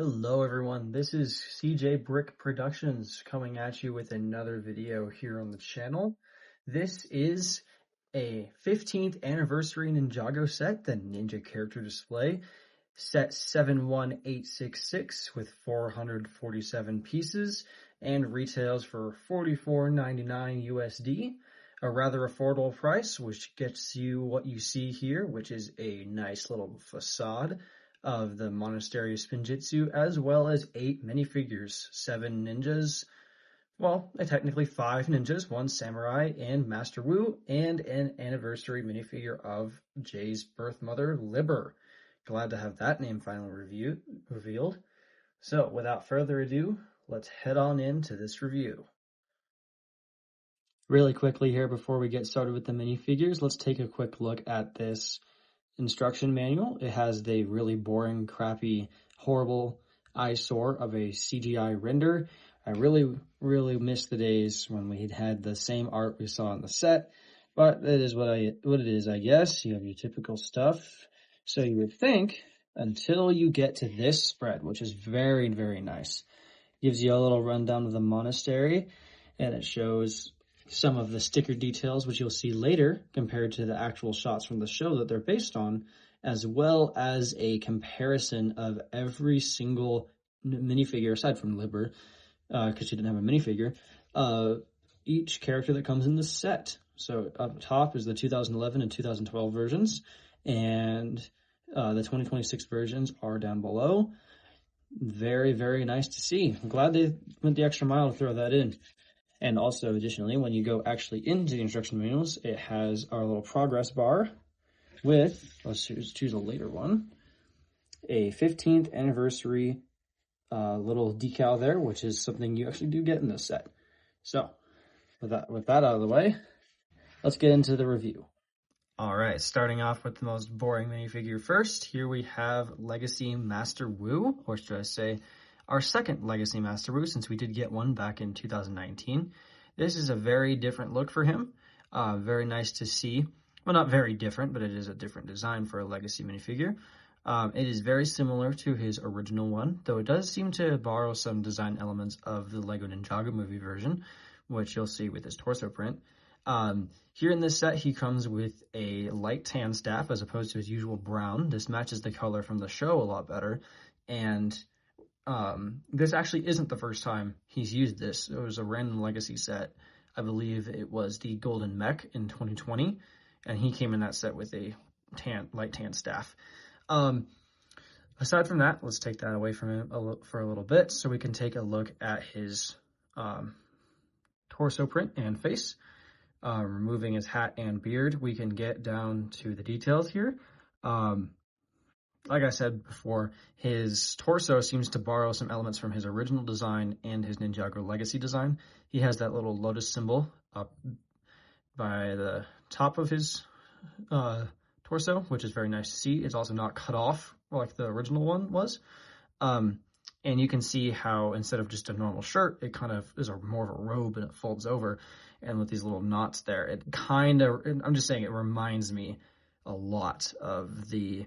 Hello everyone, this is CJ Brick Productions coming at you with another video here on the channel. This is a 15th anniversary Ninjago set, the Ninja Character Display, set 71866 with 447 pieces and retails for $44.99 USD, a rather affordable price, which gets you what you see here, which is a nice little facade of the Monastery of Spinjitzu, as well as 8 minifigures, 7 ninjas, well, technically 5 ninjas, 1 samurai, and Master Wu, and an anniversary minifigure of Jay's birth mother, Liber. Glad to have that name finally revealed. So, without further ado, let's head on into this review. Really quickly here, before we get started with the minifigures, let's take a quick look at this instruction manual. It has the really boring, crappy, horrible eyesore of a CGI render. I really miss the days when we had the same art we saw on the set, but it is what it is, I guess. You have your typical stuff. So you would think, until you get to this spread, which is very, very nice. Gives you a little rundown of the monastery, and it shows some of the sticker details, which you'll see later, compared to the actual shots from the show that they're based on, as well as a comparison of every single minifigure, aside from Liber, because she didn't have a minifigure, each character that comes in the set. So up top is the 2011 and 2012 versions, and the 2026 versions are down below. Very, very nice to see. I'm glad they went the extra mile to throw that in. And also, additionally, when you go actually into the instruction manuals, it has our little progress bar with, let's choose a later one, a 15th anniversary little decal there, which is something you actually do get in this set. So, with that out of the way, let's get into the review. All right, starting off with the most boring minifigure first. Here we have Legacy Master Wu, or should I say, our second Legacy Master Wu, since we did get one back in 2019. This is a very different look for him. Very nice to see. Well, not very different, but it is a different design for a Legacy minifigure. It is very similar to his original one, though it does seem to borrow some design elements of the Lego Ninjago movie version, which you'll see with his torso print. Here in this set, he comes with a light tan staff as opposed to his usual brown. This matches the color from the show a lot better, and this actually isn't the first time he's used this. It was a random Legacy set. I believe it was the Golden Mech in 2020, and he came in that set with a light tan staff. Aside from that, let's take that away from him for a little bit so we can take a look at his torso print and face. Removing his hat and beard, we can get down to the details here. Like I said before, his torso seems to borrow some elements from his original design and his Ninjago Legacy design. He has that little lotus symbol up by the top of his torso, which is very nice to see. It's also not cut off like the original one was. And you can see how instead of just a normal shirt, it kind of is more of a robe and it folds over. And with these little knots there, it kind of, I'm just saying, it reminds me a lot of the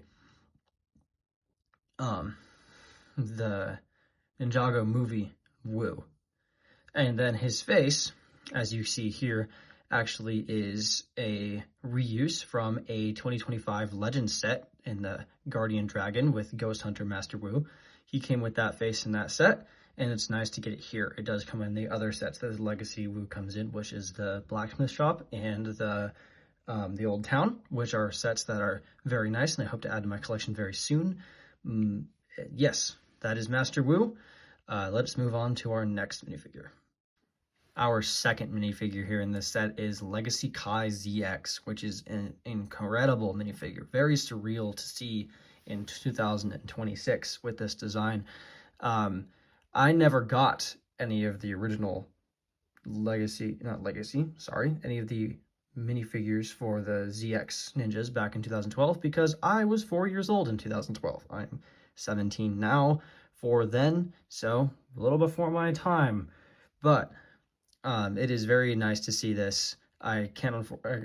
Ninjago movie Wu. And then his face, as you see here, actually is a reuse from a 2025 Legends set in the Guardian Dragon with Ghost Hunter Master Wu. He came with that face in that set, and it's nice to get it here. It does come in the other sets that his Legacy Wu comes in, which is the Blacksmith Shop and the Old Town, which are sets that are very nice, and I hope to add to my collection very soon. Yes, that is Master Wu. Let's move on to our next minifigure. Our second minifigure here in this set is Legacy Kai ZX, which is an incredible minifigure. Very surreal to see in 2026 with this design. I never got any of the original any of the minifigures for the ZX Ninjas back in 2012 because I was 4 years old in 2012. I'm 17 now for then, so a little before my time. But it is very nice to see this. I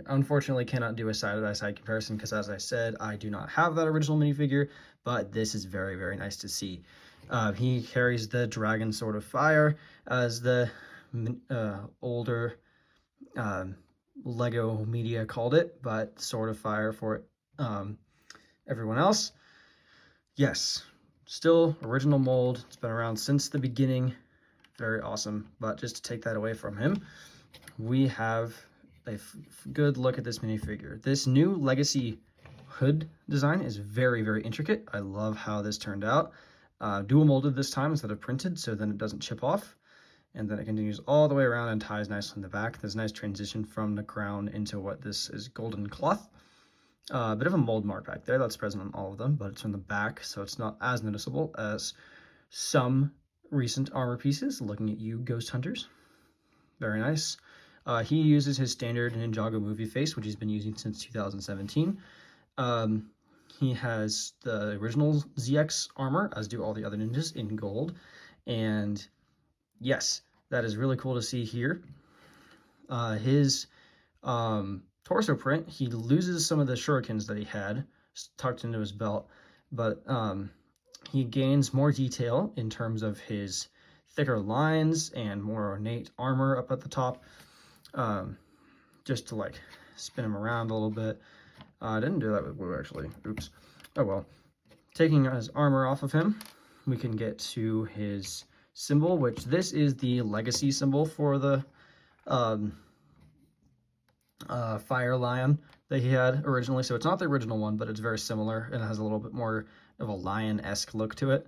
unfortunately cannot do a side-by-side comparison because, as I said, I do not have that original minifigure, but this is very, very nice to see. He carries the Dragon Sword of Fire as the older Lego media called it, but Sword of Fire for everyone else. Yes, still original mold. It's been around since the beginning. Very awesome. But just to take that away from him, we have a good look at this minifigure. This new Legacy hood design is very, very intricate. I love how this turned out. Dual molded this time instead of printed, so then it doesn't chip off. And then it continues all the way around and ties nicely in the back. There's a nice transition from the crown into what this is golden cloth. A bit of a mold mark back there that's present on all of them, but it's from the back, so it's not as noticeable as some recent armor pieces. Looking at you, Ghost Hunters. Very nice. He uses his standard Ninjago movie face, which he's been using since 2017. He has the original ZX armor, as do all the other ninjas, in gold. And yes, that is really cool to see here. His torso print, he loses some of the shurikens that he had tucked into his belt, but he gains more detail in terms of his thicker lines and more ornate armor up at the top, just to like spin him around a little bit. I didn't do that with blue, actually. Oops. Oh well. Taking his armor off of him, we can get to his symbol, which this is the legacy symbol for the fire lion that he had originally. So it's not the original one, but it's very similar. It has a little bit more of a lion-esque look to it.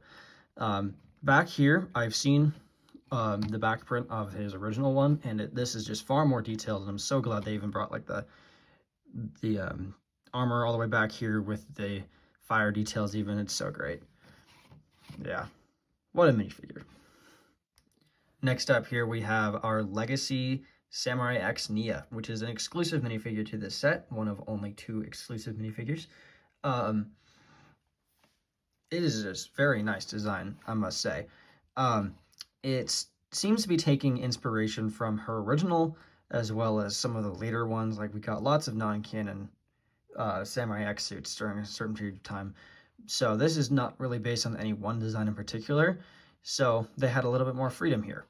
Back here, I've seen the back print of his original one, and this is just far more detailed, and I'm so glad they even brought like the armor all the way back here with the fire details even. It's so great. Yeah, what a minifigure. Next up here we have our Legacy Samurai X Nia, which is an exclusive minifigure to this set, one of only 2 exclusive minifigures. It is just very nice design, I must say. It seems to be taking inspiration from her original, as well as some of the later ones. Like, we got lots of non-canon Samurai X suits during a certain period of time. So this is not really based on any one design in particular. So they had a little bit more freedom here,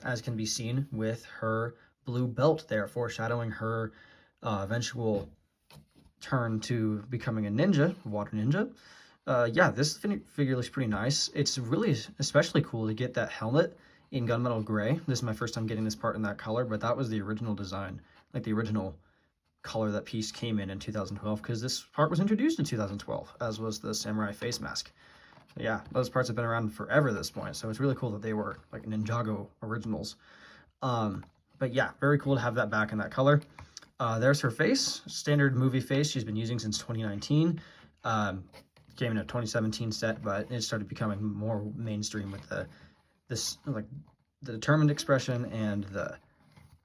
as can be seen with her blue belt there, foreshadowing her eventual turn to becoming a ninja, water ninja. Yeah, this figure looks pretty nice. It's really especially cool to get that helmet in gunmetal gray. This is my first time getting this part in that color, but that was the original design, like the original color that piece came in 2012, because this part was introduced in 2012, as was the samurai face mask. Yeah, those parts have been around forever at this point, so it's really cool that they were like Ninjago originals. But yeah, very cool to have that back in that color. There's her face, standard movie face she's been using since 2019. Came in a 2017 set, but it started becoming more mainstream with the determined expression and the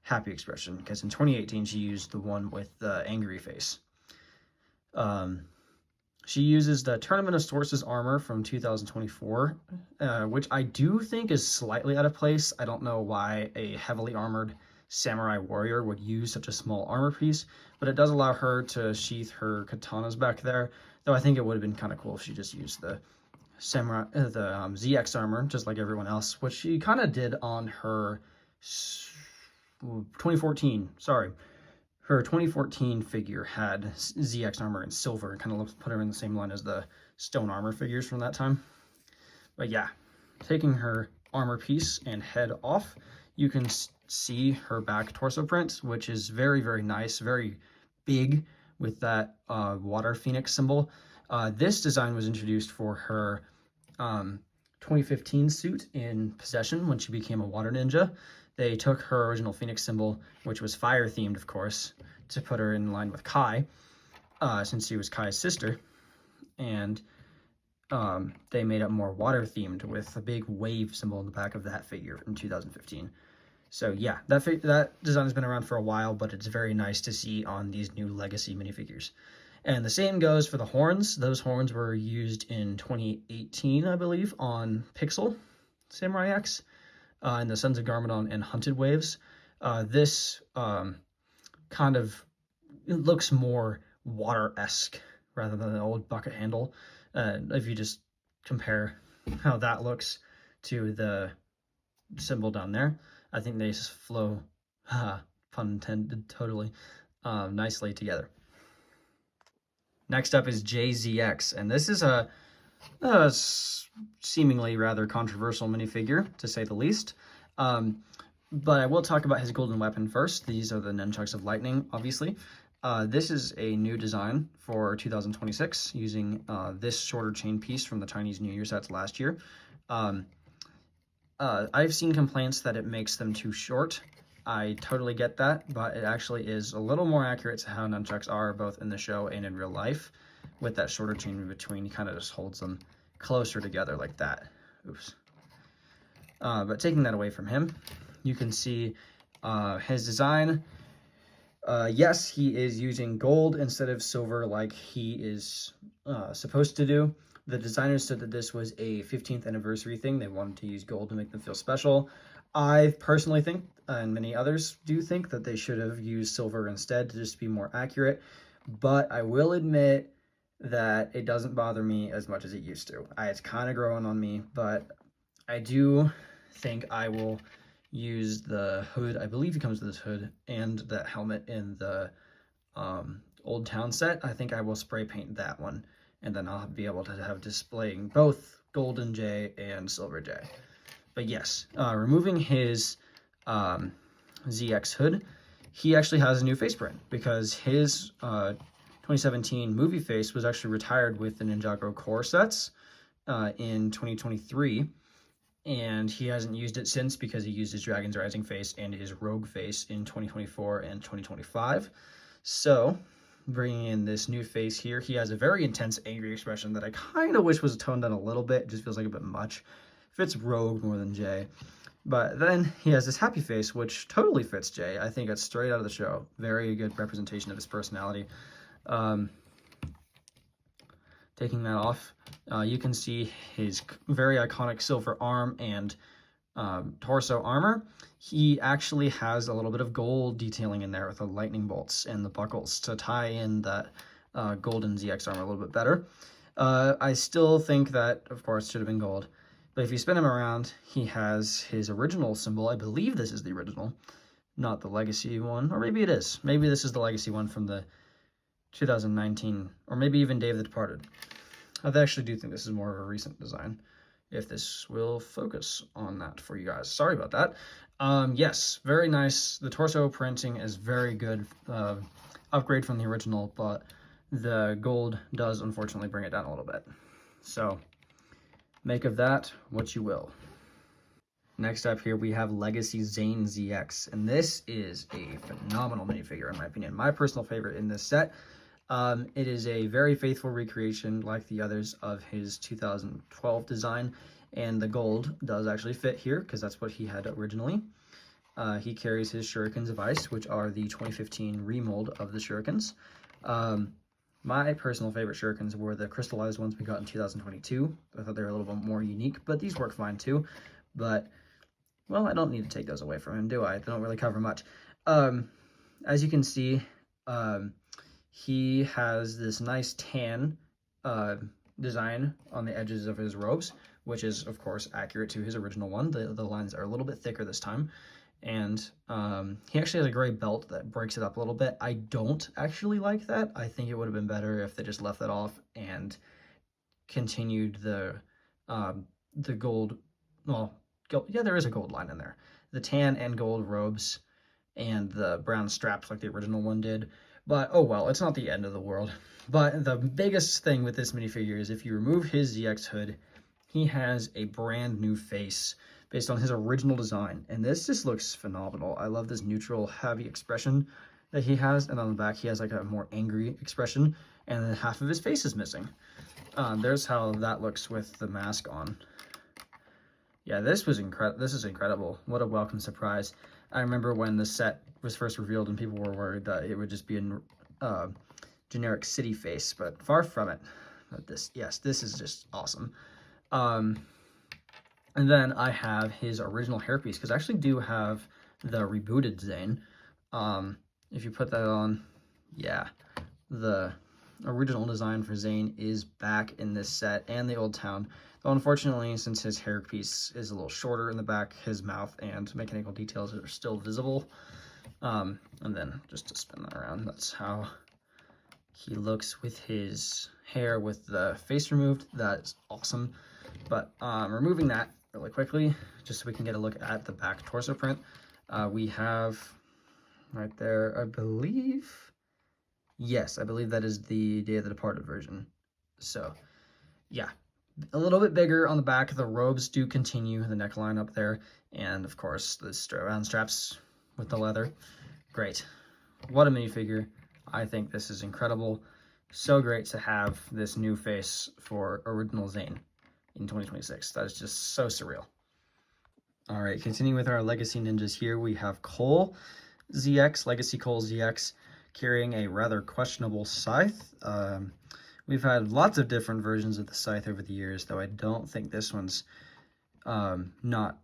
happy expression, because in 2018 she used the one with the angry face. She uses the Tournament of Sources armor from 2024, which I do think is slightly out of place. I don't know why a heavily armored samurai warrior would use such a small armor piece, but it does allow her to sheath her katanas back there, though I think it would have been kind of cool if she just used the samurai, ZX armor, just like everyone else, which she kind of did on her 2014, sorry. Her 2014 figure had ZX armor in silver and kind of put her in the same line as the stone armor figures from that time. But yeah, taking her armor piece and head off, you can see her back torso print, which is very, very nice, very big with that water phoenix symbol. This design was introduced for her 2015 suit in Possession when she became a water ninja. They took her original phoenix symbol, which was fire themed, of course, to put her in line with Kai, since she was Kai's sister. And they made it more water themed with a big wave symbol in the back of that figure in 2015. So yeah, that design has been around for a while, but it's very nice to see on these new Legacy minifigures. And the same goes for the horns. Those horns were used in 2018, I believe, on Pixel Samurai X. In the Sons of Garmadon and Hunted Waves. This kind of, it looks more water-esque rather than an old bucket handle. If you just compare how that looks to the symbol down there, I think they just flow, pun intended, totally nicely together. Next up is JZX, and this is a seemingly rather controversial minifigure, to say the least. But I will talk about his golden weapon first. These are the nunchucks of lightning, obviously. This is a new design for 2026 using this shorter chain piece from the Chinese New Year sets last year. I've seen complaints that it makes them too short. I totally get that, but it actually is a little more accurate to how nunchucks are both in the show and in real life. With that shorter chain in between, kind of just holds them closer together like that. Oops. But taking that away from him, you can see his design. Yes, he is using gold instead of silver like he is supposed to do. The designers said that this was a 15th anniversary thing. They wanted to use gold to make them feel special. I personally think, and many others do think, that they should have used silver instead to just be more accurate. But I will admit that it doesn't bother me as much as it used to. It's kind of growing on me, but I do think I will use the hood. I believe he comes with this hood and that helmet in the Old Town set. I think I will spray paint that one, and then I'll be able to have displaying both Golden J and Silver J. But yes, removing his ZX hood, he actually has a new face print because his 2017 movie face was actually retired with the Ninjago core sets in 2023, and he hasn't used it since because he used his Dragon's Rising face and his Rogue face in 2024 and 2025. So, bringing in this new face here, he has a very intense, angry expression that I kind of wish was toned down a little bit. It just feels like a bit much. Fits Rogue more than Jay. But then he has this happy face, which totally fits Jay. I think it's straight out of the show. Very good representation of his personality. Taking that off, you can see his very iconic silver arm and torso armor. He actually has a little bit of gold detailing in there with the lightning bolts and the buckles to tie in that golden ZX armor a little bit better. I still think that, of course, should have been gold. But if you spin him around, he has his original symbol. I believe this is the original, not the legacy one. Or maybe it is. Maybe this is the legacy one from the 2019, or maybe even Day of the Departed. I actually do think this is more of a recent design, if this will focus on that for you guys. Sorry about that. Yes, very nice. The torso printing is very good. Upgrade from the original, but the gold does unfortunately bring it down a little bit. So, make of that what you will. Next up here, we have Legacy Zane ZX, and this is a phenomenal minifigure in my opinion. My personal favorite in this set. It is a very faithful recreation, like the others, of his 2012 design, and the gold does actually fit here, because that's what he had originally. He carries his shurikens of ice, which are the 2015 remold of the shurikens. My personal favorite shurikens were the crystallized ones we got in 2022. I thought they were a little bit more unique, but these work fine too. But, well, I don't need to take those away from him, do I? They don't really cover much. As you can see, he has this nice tan design on the edges of his robes, which is, of course, accurate to his original one. The lines are a little bit thicker this time. And he actually has a gray belt that breaks it up a little bit. I don't actually like that. I think it would have been better if they just left that off and continued the gold, well, yeah, there is a gold line in there. The tan and gold robes and the brown straps like the original one did. But, oh well, it's not the end of the world. But the biggest thing with this minifigure is if you remove his ZX hood, he has a brand new face based on his original design. And this just looks phenomenal. I love this neutral, heavy expression that he has. And on the back, he has like a more angry expression. And then half of his face is missing. There's how that looks with the mask on. Yeah, this was incredible. This is incredible. What a welcome surprise. I remember when the set was first revealed and people were worried that it would just be a generic city face, but far from it. But this is just awesome. And then I have his original hairpiece, because I actually do have the rebooted Zane. if you put that on, yeah, the original design for Zane is back in this set and the Old Town. Though unfortunately, since his hairpiece is a little shorter in the back, his mouth and mechanical details are still visible. And then just to spin that around, that's how he looks with his hair with the face removed. That's awesome. But removing that really quickly, just so we can get a look at the back torso print, we have right there, I believe, yes, I believe that is the Day of the Departed version. So, yeah, a little bit bigger on the back. The robes do continue, the neckline up there, and of course the round straps with the leather. Great. What a minifigure. I think this is incredible. So great to have this new face for original Zane in 2026. That is just so surreal. All right, continuing with our Legacy Ninjas here, we have Cole ZX, Legacy Cole ZX, carrying a rather questionable scythe. We've had lots of different versions of the scythe over the years, though I don't think this one's not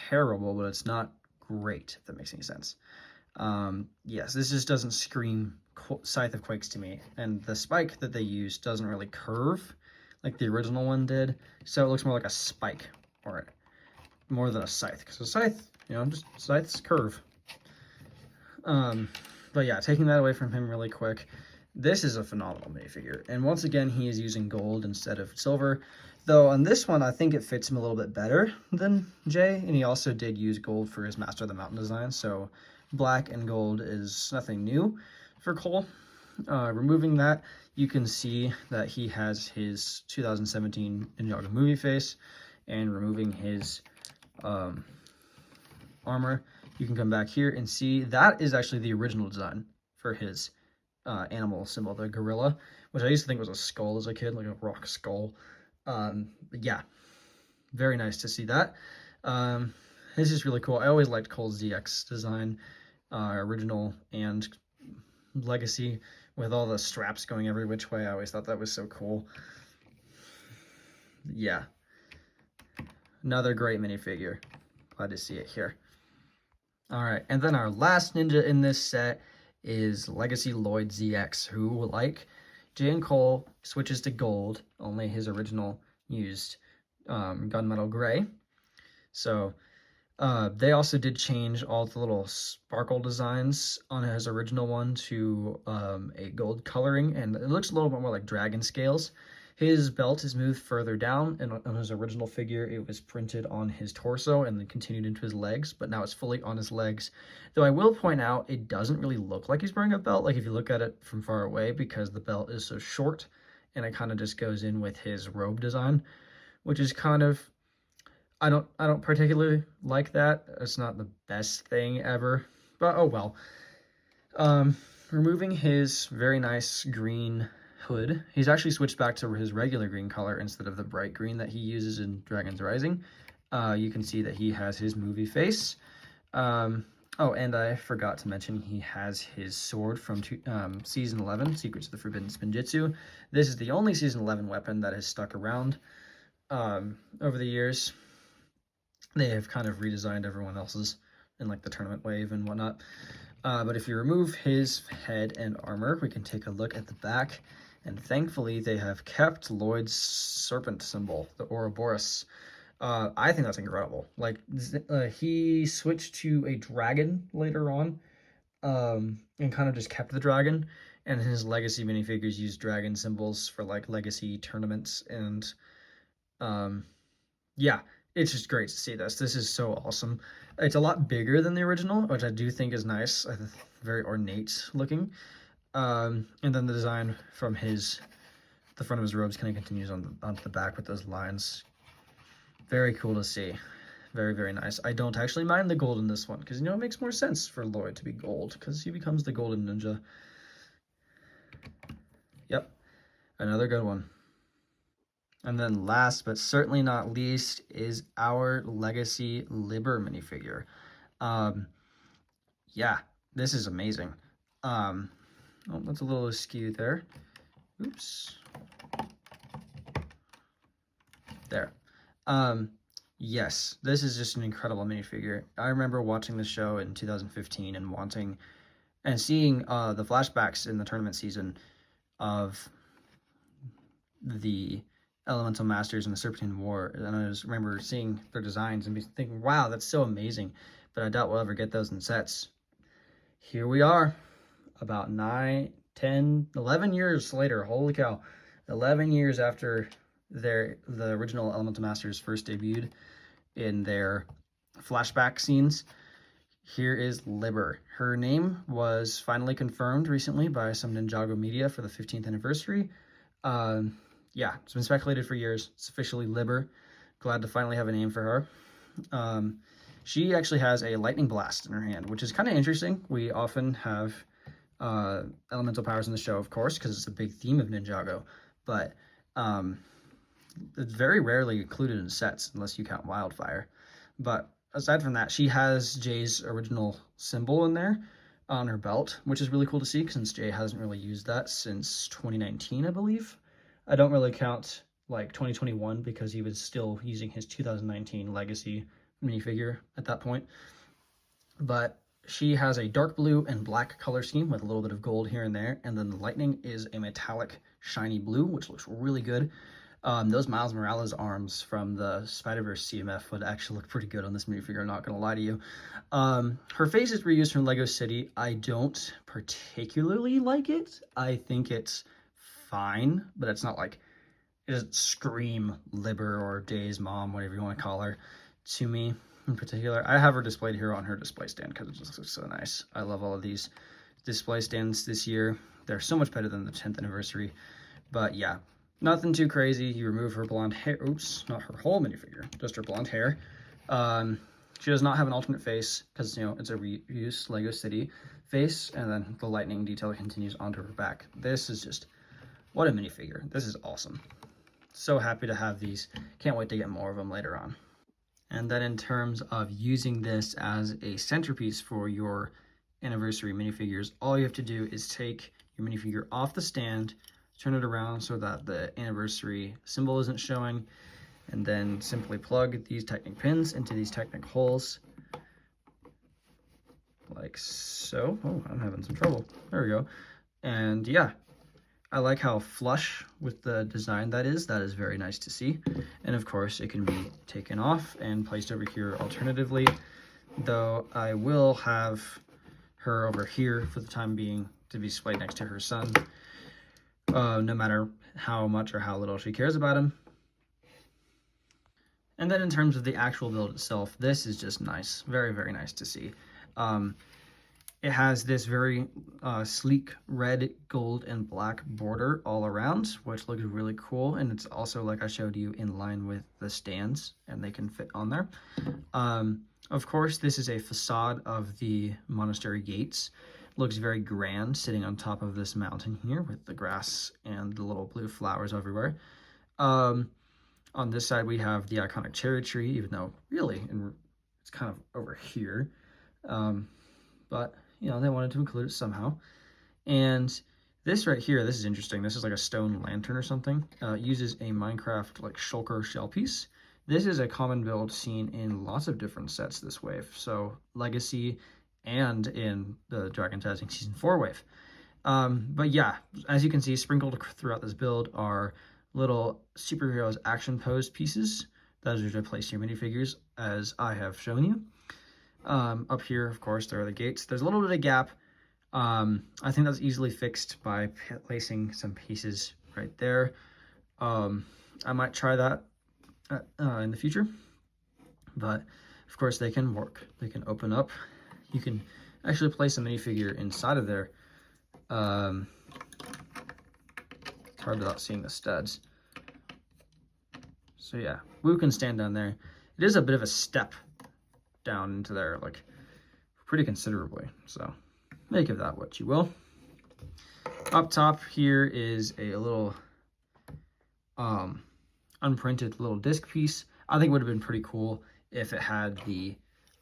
terrible, but it's not great, if that makes any sense. Yes, this just doesn't scream Scythe of Quakes to me, and the spike that they use doesn't really curve like the original one did, so it looks more like a spike, or more than a scythe, because a scythe, you know, just scythes curve. But yeah, taking that away from him really quick, this is a phenomenal minifigure, and once again, he is using gold instead of silver, though on this one, I think it fits him a little bit better than Jay, and he also did use gold for his Master of the Mountain design, so black and gold is nothing new for Cole. Removing that, you can see that he has his 2017 Ninjago movie face, and removing his armor, you can come back here and see that is actually the original design for his animal symbol, the gorilla, which I used to think was a skull as a kid, like a rock skull. But yeah, very nice to see that. This is really cool. I always liked Cole's ZX design, original and Legacy, with all the straps going every which way. I always thought that was so cool. Yeah, another great minifigure. Glad to see it here. All right, and then our last ninja in this set is Legacy Lloyd ZX, who, like Jay and Cole, switches to gold. Only his original used gunmetal gray. So they also did change all the little sparkle designs on his original one to a gold coloring, and it looks a little bit more like dragon scales. His belt is moved further down, and on his original figure, it was printed on his torso and then continued into his legs, but now it's fully on his legs. Though I will point out, it doesn't really look like he's wearing a belt, like if you look at it from far away, because the belt is so short, and it kind of just goes in with his robe design, which is kind of, I don't particularly like that. It's not the best thing ever, but oh well. Removing his very nice green hood, he's actually switched back to his regular green color instead of the bright green that he uses in Dragon's Rising. You can see that he has his movie face. Oh, and I forgot to mention he has his sword from Season 11, Secrets of the Forbidden Spinjitzu. This is the only Season 11 weapon that has stuck around over the years. They have kind of redesigned everyone else's in like the tournament wave and whatnot. But if you remove his head and armor, we can take a look at the back. And thankfully, they have kept Lloyd's serpent symbol, the Ouroboros. I think that's incredible. Like, he switched to a dragon later on, and kind of just kept the dragon. And his Legacy minifigures use dragon symbols for, like, Legacy tournaments. And, yeah, it's just great to see this. This is so awesome. It's a lot bigger than the original, which I do think is nice. Very ornate looking. And then the design from the front of his robes kind of continues onto the back with those lines. Very cool to see. Very, very nice. I don't actually mind the gold in this one, because, you know, it makes more sense for Lloyd to be gold, because he becomes the golden ninja. Yep, another good one. And then last, but certainly not least, is our Legacy Liber minifigure. Yeah, this is amazing. Oh, that's a little askew there. Oops. There. Yes, this is just an incredible minifigure. I remember watching the show in 2015 and wanting And seeing the flashbacks in the tournament season of the Elemental Masters and the Serpentine War, and I just remember seeing their designs and be thinking, wow, that's so amazing, but I doubt we'll ever get those in sets. Here we are, about 9, 10, 11 years later, holy cow, 11 years after the original Elemental Masters first debuted in their flashback scenes. Here is Liber. Her name was finally confirmed recently by some Ninjago media for the 15th anniversary. Yeah, it's been speculated for years. It's officially Liber. Glad to finally have a name for her. She actually has a lightning blast in her hand, which is kind of interesting. We often have elemental powers in the show, of course, because it's a big theme of Ninjago, but it's very rarely included in sets unless you count Wildfire. But aside from that, she has Jay's original symbol in there on her belt, which is really cool to see since Jay hasn't really used that since 2019, I believe. I don't really count like 2021 because he was still using his 2019 Legacy minifigure at that point. But she has a dark blue and black color scheme with a little bit of gold here and there, and then the lightning is a metallic shiny blue, which looks really good. Those Miles Morales arms from the Spider-Verse CMF would actually look pretty good on this minifigure, I'm not going to lie to you. Her face is reused from Lego City. I don't particularly like it. I think it's fine, but it's not like, it doesn't scream Liber or Jay's mom, whatever you want to call her, to me in particular. I have her displayed here on her display stand because it just looks so nice. I love all of these display stands this year. They're so much better than the 10th anniversary. But yeah, nothing too crazy. You remove her blonde hair. Oops, not her whole minifigure, just her blonde hair. She does not have an alternate face because, you know, it's a reuse Lego City face, and then the lightning detail continues onto her back. This is just, what a minifigure. This is awesome. So happy to have these. Can't wait to get more of them later on. And then in terms of using this as a centerpiece for your anniversary minifigures, all you have to do is take your minifigure off the stand, turn it around so that the anniversary symbol isn't showing, and then simply plug these Technic pins into these Technic holes, like so. Oh, I'm having some trouble. There we go. And yeah, I like how flush with the design that is. That is very nice to see. And of course, it can be taken off and placed over here alternatively, though I will have her over here for the time being to be displayed next to her son, no matter how much or how little she cares about him. And then in terms of the actual build itself, this is just nice. Very, very nice to see. It has this very sleek red, gold, and black border all around, which looks really cool. And it's also, like I showed you, in line with the stands, and they can fit on there. Of course, this is a facade of the monastery gates. Looks very grand, sitting on top of this mountain here with the grass and the little blue flowers everywhere. On this side, we have the iconic cherry tree, even though really it's kind of over here. But you know, they wanted to include it somehow. And this right here, this is interesting. This is like a stone lantern or something. Uses a Minecraft like shulker shell piece. This is a common build seen in lots of different sets this wave. So Legacy and in the Dragon Tasting Season 4 wave. But yeah, as you can see, sprinkled throughout this build are little superheroes action pose pieces. Those are to place your minifigures, as I have shown you. Up here, of course, there are the gates. There's a little bit of gap. I think that's easily fixed by placing some pieces right there. I might try that in the future, but of course they can work. They can open up. You can actually place a minifigure inside of there. It's hard without seeing the studs. So yeah, Wu can stand down there. It is a bit of a step down into there, like pretty considerably. So make of that what you will. Up top here is a little unprinted little disc piece. I think it would have been pretty cool if it had the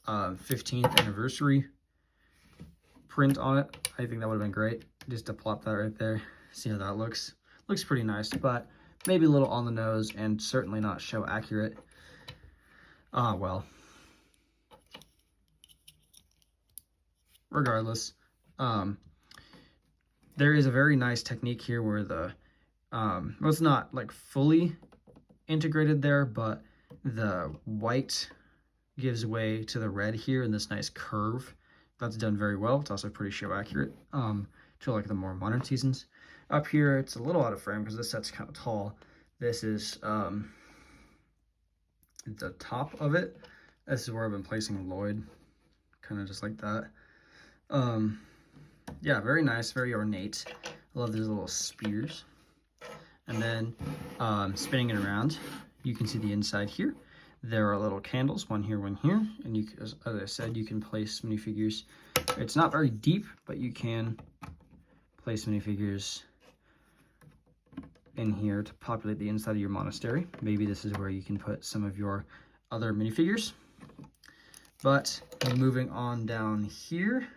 15th anniversary print on it. I think that would have been great, just to plop that right there. See how that looks. Looks pretty nice, but maybe a little on the nose and certainly not show accurate. Well, regardless, There is a very nice technique here where the, well, it's not like fully integrated there, but the white gives way to the red here in this nice curve. That's done very well. It's also pretty show accurate to like the more modern seasons. Up here, it's a little out of frame because this set's kind of tall. This is the top of it. This is where I've been placing Lloyd, kind of just like that. Yeah, very nice, very ornate. I love these little spears. And then spinning it around, you can see the inside here. There are little candles, one here, and you, as I said, you can place minifigures. It's not very deep, but you can place minifigures in here to populate the inside of your monastery. Maybe this is where you can put some of your other minifigures. But moving on down here,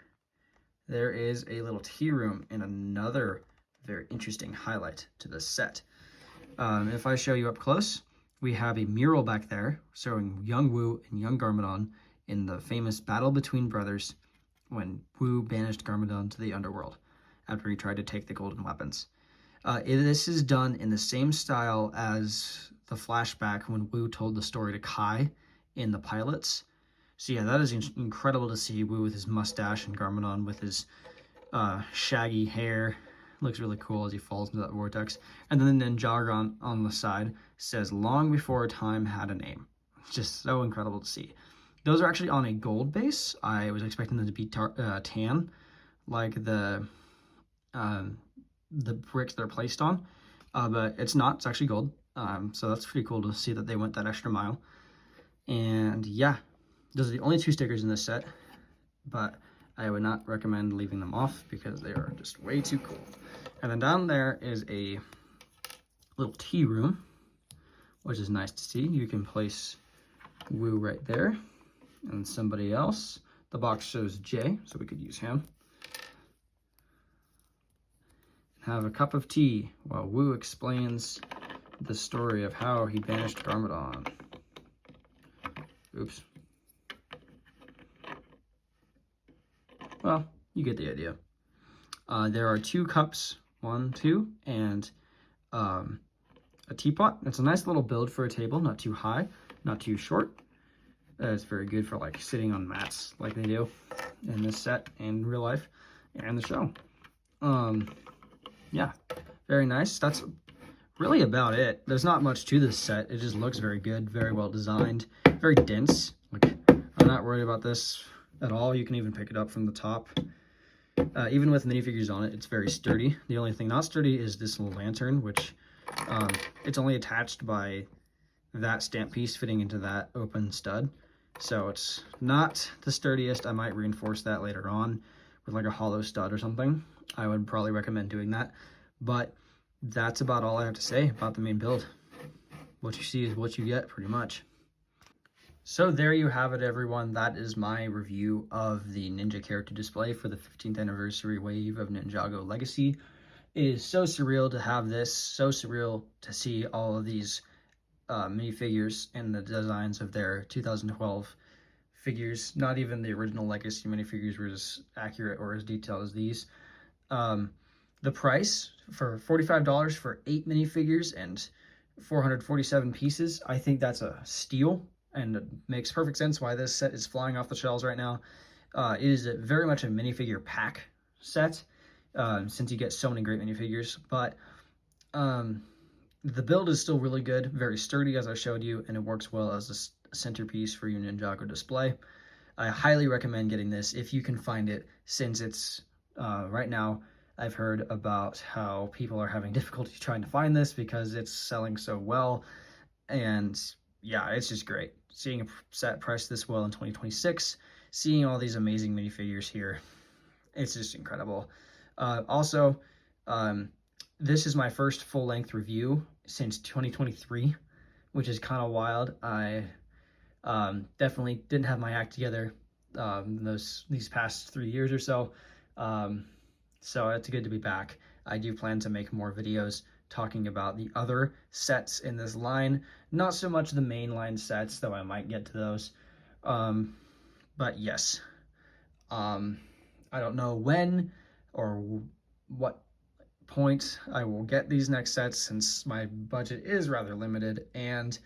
there is a little tea room and another very interesting highlight to this set. If I show you up close, we have a mural back there showing young Wu and young Garmadon in the famous battle between brothers when Wu banished Garmadon to the underworld after he tried to take the golden weapons. This is done in the same style as the flashback when Wu told the story to Kai in the pilots. So yeah, that is incredible to see Wu with his mustache and Garmadon with his shaggy hair. Looks really cool as he falls into that vortex. And then the Ninjago on the side says, "Long before time had a name." It's just so incredible to see. Those are actually on a gold base. I was expecting them to be tan, like the bricks they're placed on, but it's not. It's actually gold. So that's pretty cool to see that they went that extra mile. And yeah, those are the only 2 stickers in this set, but I would not recommend leaving them off because they are just way too cool. And then down there is a little tea room, which is nice to see. You can place Wu right there and somebody else. The box shows Jay, so we could use him. Have a cup of tea while Wu explains the story of how he banished Garmadon. Oops. Well, you get the idea. There are 2 cups, 1, 2, and a teapot. It's a nice little build for a table, not too high, not too short. It's very good for like sitting on mats like they do in this set in real life and the show. Yeah, very nice. That's really about it. There's not much to this set. It just looks very good, very well designed, very dense. Like, I'm not worried about this at all. You can even pick it up from the top. Even with minifigures on it, it's very sturdy. The only thing not sturdy is this little lantern, which it's only attached by that stamp piece fitting into that open stud. So it's not the sturdiest. I might reinforce that later on with like a hollow stud or something. I would probably recommend doing that. But that's about all I have to say about the main build. What you see is what you get, pretty much. So there you have it, everyone. That is my review of the Ninja character display for the 15th anniversary wave of Ninjago Legacy. It is so surreal to have this, so surreal to see all of these minifigures and the designs of their 2012 figures. Not even the original Legacy minifigures were as accurate or as detailed as these. The price for $45 for 8 minifigures and 447 pieces, I think that's a steal. And it makes perfect sense why this set is flying off the shelves right now. It is very much a minifigure pack set, since you get so many great minifigures. But the build is still really good, very sturdy as I showed you, and it works well as a centerpiece for your Ninjago display. I highly recommend getting this if you can find it, since it's right now I've heard about how people are having difficulty trying to find this because it's selling so well. And yeah, it's just great. Seeing a set priced this well in 2026, seeing all these amazing minifigures here, it's just incredible. Also, this is my first full-length review since 2023, which is kind of wild. I definitely didn't have my act together these past 3 years or so. So it's good to be back. I do plan to make more videos talking about the other sets in this line. Not so much the mainline sets, though I might get to those. But yes, I I don't know when or what point I will get these next sets, since my budget is rather limited and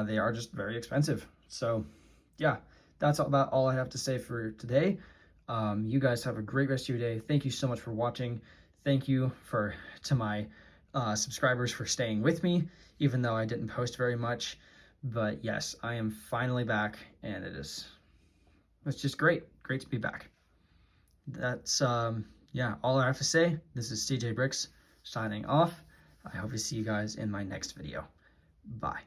they are just very expensive. So yeah, that's about all I have to say for today. You guys have a great rest of your day. Thank you so much for watching. Thank you to my subscribers for staying with me, even though I didn't post very much. But yes, I am finally back, and it's just great to be back. That's yeah, all I have to say. This is CJ Bricks signing off. I hope to see you guys in my next video. Bye.